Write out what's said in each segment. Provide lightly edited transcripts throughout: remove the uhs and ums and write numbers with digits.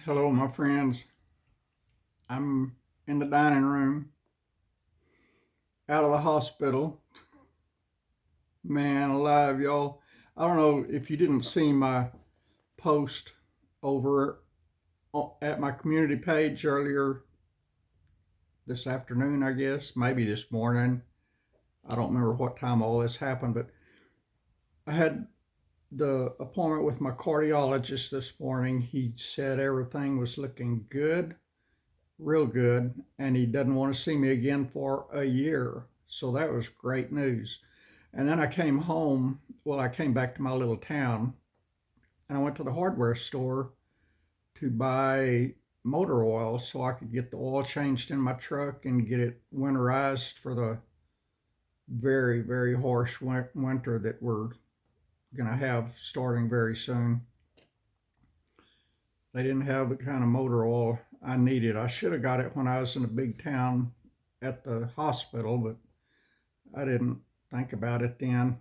Hello, my friends. I'm in the dining room out of the hospital. Man alive, y'all. I don't know if you didn't see my post over at my community page earlier this afternoon, I guess, maybe this morning. I don't remember what time all this happened, but I had the appointment with my cardiologist this morning. He said everything was looking good, real good, and he doesn't want to see me again for a year. So that was great news. And then I came home. Well, I came back to my little town and I went to the hardware store to buy motor oil so I could get the oil changed in my truck and get it winterized for the very, very harsh winter that we're going to have starting very soon. They didn't have the kind of motor oil I needed. I should have got it when I was in a big town at the hospital, but I didn't think about it then.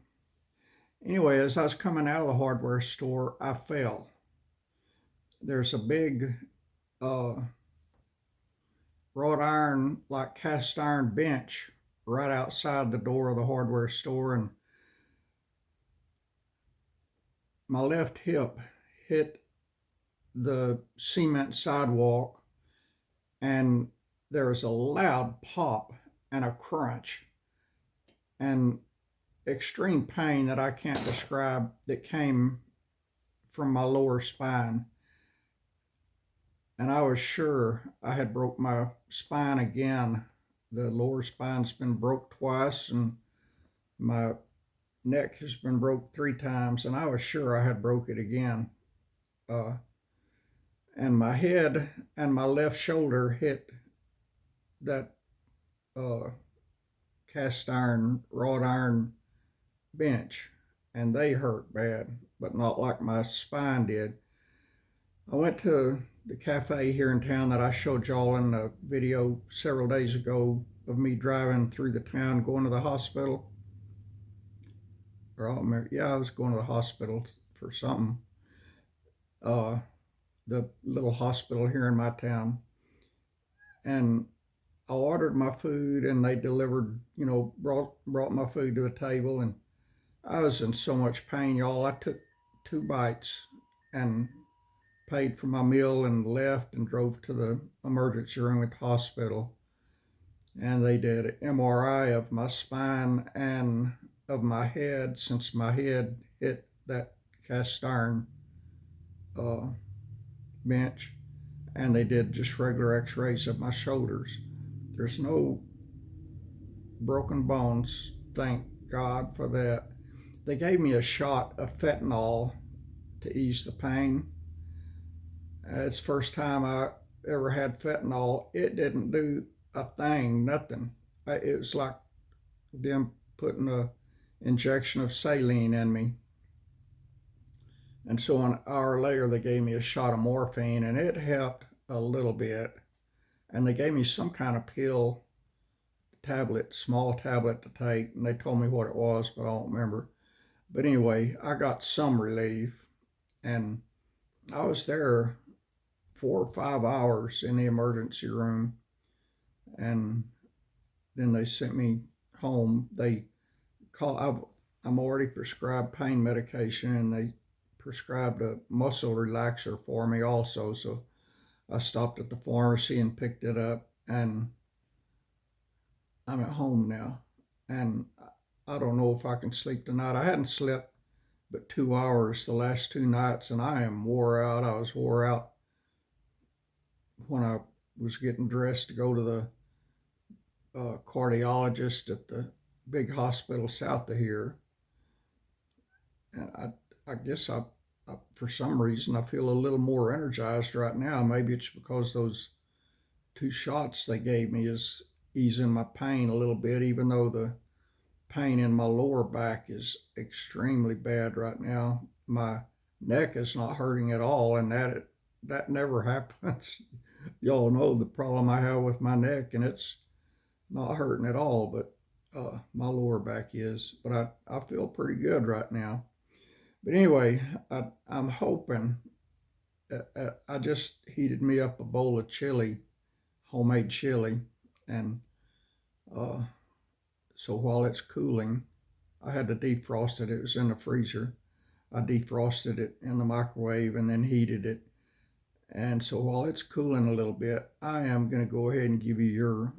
Anyway, as I was coming out of the hardware store, I fell. There's a big uh, wrought iron, like cast iron bench right outside the door of the hardware store, and my left hip hit the cement sidewalk, and there was a loud pop and a crunch and extreme pain that I can't describe that came from my lower spine. And I was sure I had broke my spine again. The lower spine's been broke twice, and my neck has been broke 3 times, and I was sure I had broke it again. Uh, and my head and my left shoulder hit that uh, cast iron, wrought iron bench, and they hurt bad, but not like my spine did. I went to the cafe here in town that I showed y'all in a video several days ago of me driving through the town going to the hospital. Or I was going to the hospital for something. Uh, the little hospital here in my town. And I ordered my food and they delivered, brought my food to the table. And I was in so much pain, y'all. I took 2 bites and paid for my meal and left and drove to the emergency room at the hospital. And they did an MRI of my spine and of my head, since my head hit that cast iron uh, bench. And they did just regular x-rays of my shoulders. There's no broken bones, thank God for that. They gave me a shot of fentanyl to ease the pain. It's the first time I ever had fentanyl. It didn't do a thing, nothing. It was like them putting a injection of saline in me. And so an hour later, they gave me a shot of morphine, and it helped a little bit. And they gave me some kind of pill, tablet, small tablet to take, and they told me what it was, but I don't remember. But anyway, I got some relief, and I was there 4 or 5 hours in the emergency room, and then they sent me home. I'm already prescribed pain medication, and they prescribed a muscle relaxer for me also. So I stopped at the pharmacy and picked it up, and I'm at home now. And I don't know if I can sleep tonight. I hadn't slept but 2 hours the last 2 nights, and I am wore out. I was wore out when I was getting dressed to go to the cardiologist at the big hospital south of here. And I guess for some reason, I feel a little more energized right now. Maybe it's because those 2 shots they gave me is easing my pain a little bit, even though the pain in my lower back is extremely bad right now. My neck is not hurting at all, and that never happens. Y'all know the problem I have with my neck, and it's not hurting at all, but my lower back is. But I feel pretty good right now. But anyway, I'm hoping I just heated me up a bowl of chili, homemade chili, and uh, so while it's cooling, I had to defrost it. It was in the freezer. I defrosted it in the microwave and then heated it. And so while it's cooling a little bit, I am going to go ahead and give you your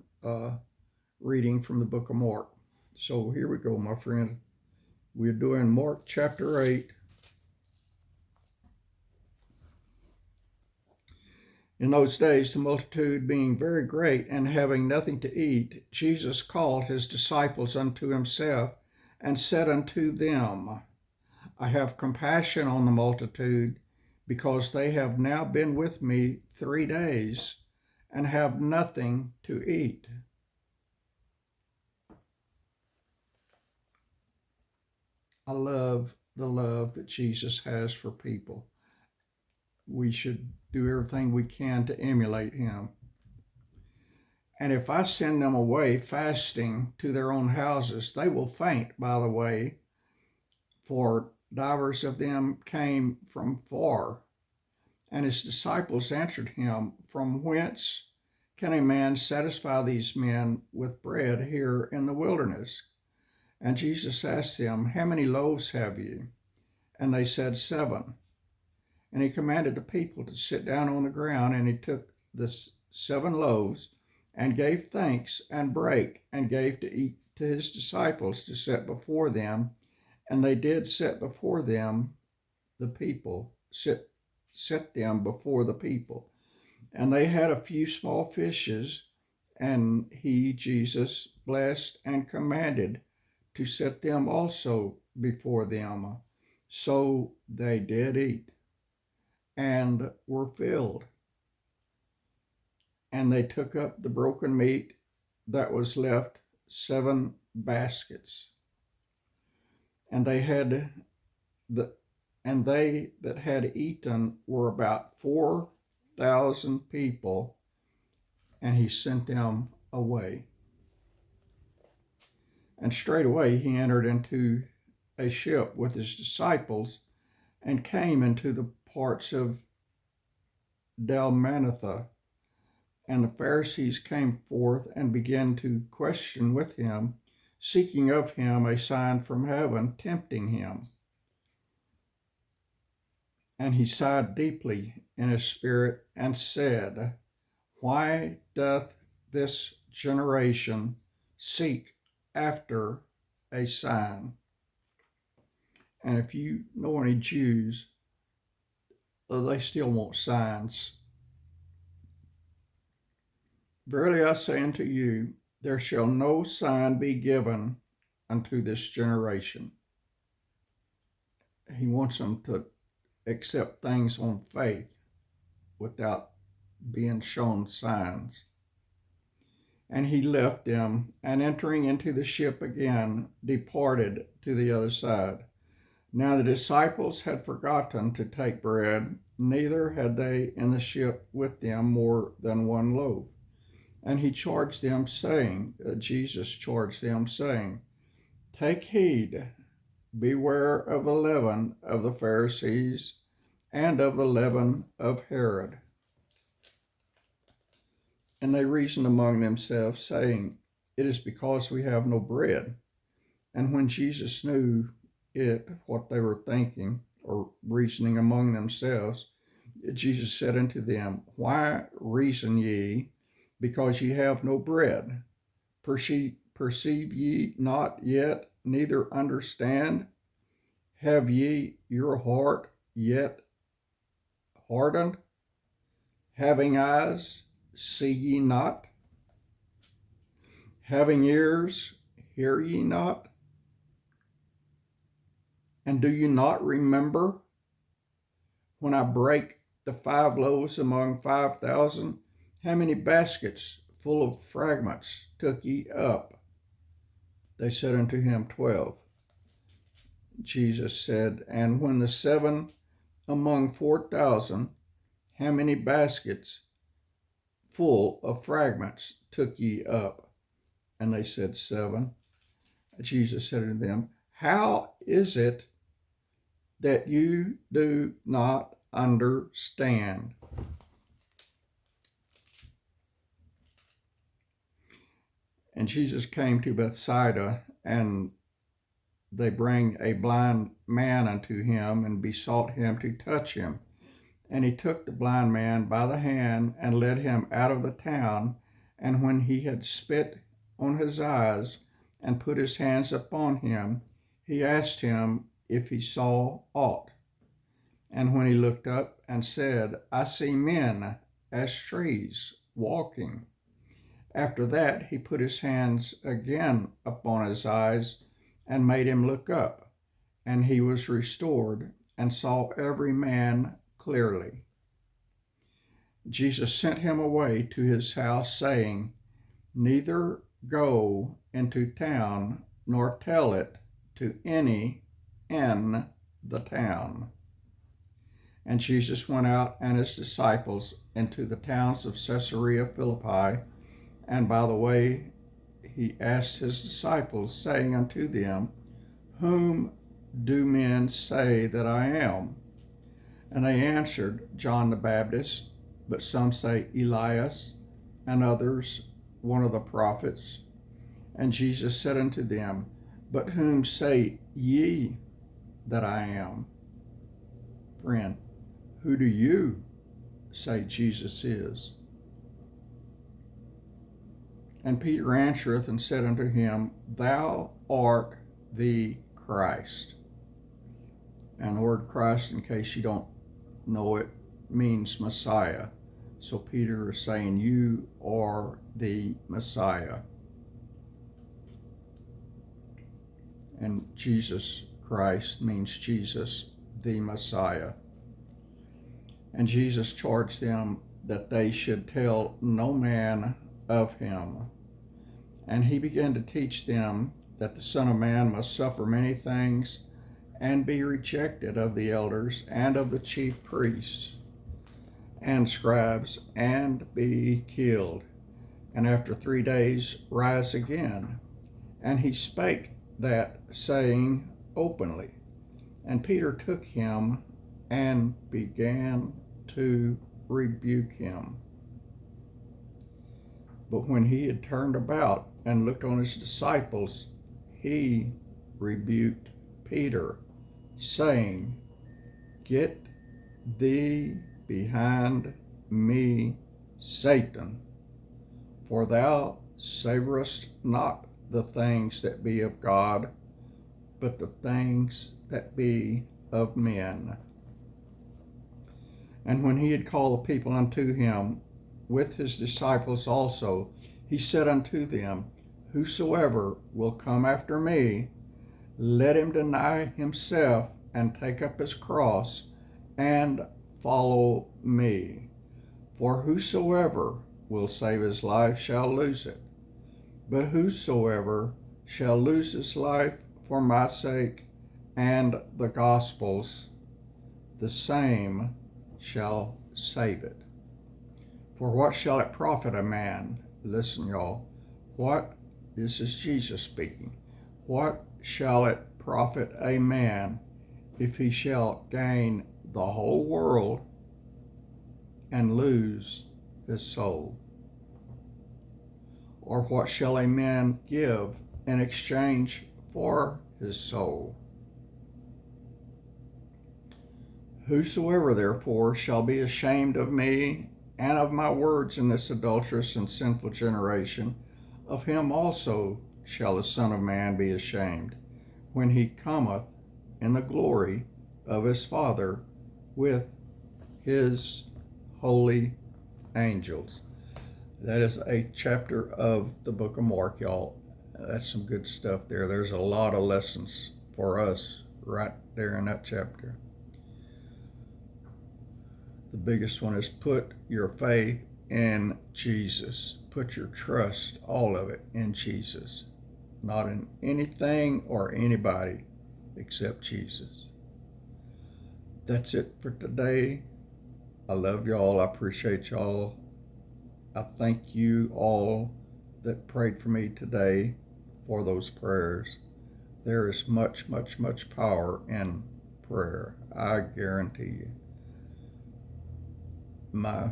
reading from the book of Mark. So here we go, my friend. We're doing Mark chapter 8. In those days, the multitude being very great and having nothing to eat, Jesus called his disciples unto himself and said unto them, I have compassion on the multitude, because they have now been with me 3 days and have nothing to eat. I love the love that Jesus has for people. We should do everything we can to emulate him. And if I send them away fasting to their own houses, they will faint by the way, for divers of them came from far. And his disciples answered him, From whence can a man satisfy these men with bread here in the wilderness? And Jesus asked them, How many loaves have you? And they said, 7. And he commanded the people to sit down on the ground, and he took the 7 loaves and gave thanks and brake and gave to eat to his disciples to set before them. And they did set before them the people, set them before the people. And they had a few small fishes, and he, Jesus, blessed and commanded to set them also before them. So they did eat and were filled. And they took up the broken meat that was left, 7 baskets. And they that had eaten were about 4,000 people, and he sent them away. And straightway he entered into a ship with his disciples and came into the parts of Dalmanutha. And the Pharisees came forth and began to question with him, seeking of him a sign from heaven, tempting him. And he sighed deeply in his spirit and said, Why doth this generation seek after a sign? And if you know any Jews, they still want signs. Verily I say unto you, there shall no sign be given unto this generation. He wants them to accept things on faith without being shown signs. And he left them, and entering into the ship again, departed to the other side. Now the disciples had forgotten to take bread, neither had they in the ship with them more than 1 loaf. And he charged them, saying, Jesus charged them, saying, Take heed, beware of the leaven of the Pharisees and of the leaven of Herod. And they reasoned among themselves, saying, It is because we have no bread. And when Jesus knew what they were thinking or reasoning among themselves, Jesus said unto them, Why reason ye, because ye have no bread? Perceive ye not yet, neither understand? Have ye your heart yet hardened? Having eyes, see ye not? Having ears, hear ye not? And do you not remember when I brake the 5 loaves among 5,000? How many baskets full of fragments took ye up? They said unto him, 12. Jesus said, And when the 7 among 4,000, how many baskets full of fragments took ye up? And they said, 7. Jesus said unto them, How is it that you do not understand. And Jesus came to Bethsaida, and they bring a blind man unto him, and besought him to touch him. And he took the blind man by the hand, and led him out of the town. And when he had spit on his eyes, and put his hands upon him, he asked him if he saw aught. And when he looked up and said, I see men as trees walking. After that, he put his hands again upon his eyes, and made him look up. And he was restored, and saw every man clearly. Jesus sent him away to his house, saying, Neither go into town, nor tell it to any in the town. And Jesus went out and his disciples into the towns of Caesarea Philippi, and by the way he asked his disciples, saying unto them, Whom do men say that I am? And they answered, John the Baptist, but some say Elias, and others one of the prophets. And Jesus said unto them, But whom say ye that I am? Friend, who do you say Jesus is? And Peter answereth and said unto him, Thou art the Christ. And the word Christ, in case you don't know it, means Messiah. So Peter is saying, You are the Messiah. And Jesus Christ means Jesus, the Messiah. And Jesus charged them that they should tell no man of him. And he began to teach them that the Son of Man must suffer many things, and be rejected of the elders and of the chief priests and scribes, and be killed, and after 3 days rise again. And he spake that saying openly. And Peter took him and began to rebuke him. But when he had turned about and looked on his disciples, he rebuked Peter, saying, Get thee behind me, Satan, for thou savorest not the things that be of God, but the things that be of men. And when he had called the people unto him, with his disciples also, he said unto them, Whosoever will come after me, let him deny himself, and take up his cross, and follow me. For whosoever will save his life shall lose it. But whosoever shall lose his life for my sake and the gospel's, the same shall save it. For what shall it profit a man? Listen, y'all. This is Jesus speaking. What shall it profit a man if he shall gain the whole world and lose his soul? Or what shall a man give in exchange for his soul? Whosoever therefore shall be ashamed of me and of my words in this adulterous and sinful generation, of him also shall the Son of Man be ashamed, when he cometh in the glory of his Father with his holy angels. That is a chapter of the book of Mark, y'all. That's some good stuff there. There's a lot of lessons for us right there in that chapter. The biggest one is put your faith in Jesus. Put your trust, all of it, in Jesus. Not in anything or anybody except Jesus. That's it for today. I love y'all. I appreciate y'all. I thank you all that prayed for me today for those prayers. There is much, much, much power in prayer. I guarantee you. My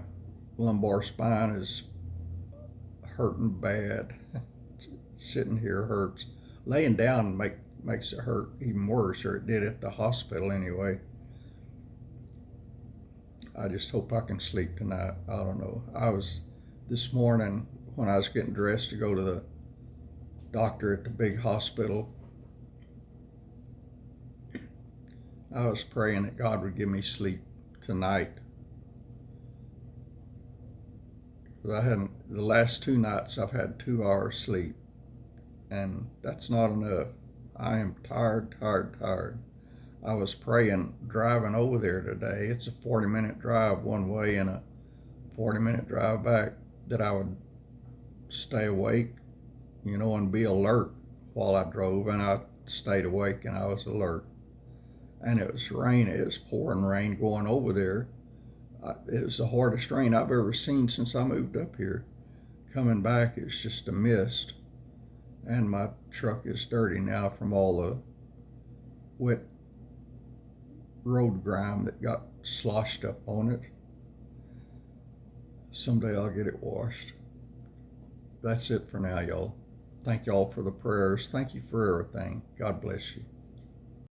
lumbar spine is hurting bad. Sitting here hurts. Laying down makes it hurt even worse, or it did at the hospital anyway. I just hope I can sleep tonight. I don't know. This morning when I was getting dressed to go to the doctor at the big hospital, I was praying that God would give me sleep tonight. Because the last 2 nights I've had 2 hours sleep, and that's not enough. I am tired, tired, tired. I was praying driving over there today. It's a 40-minute drive one way and a 40-minute drive back, that I would stay awake, and be alert while I drove. And I stayed awake and I was alert. And it was rain. It was pouring rain going over there. It was the hardest rain I've ever seen since I moved up here. Coming back, it's just a mist. And my truck is dirty now from all the wet road grime that got sloshed up on it. Someday I'll get it washed. That's it for now, y'all. Thank y'all for the prayers. Thank you for everything. God bless you.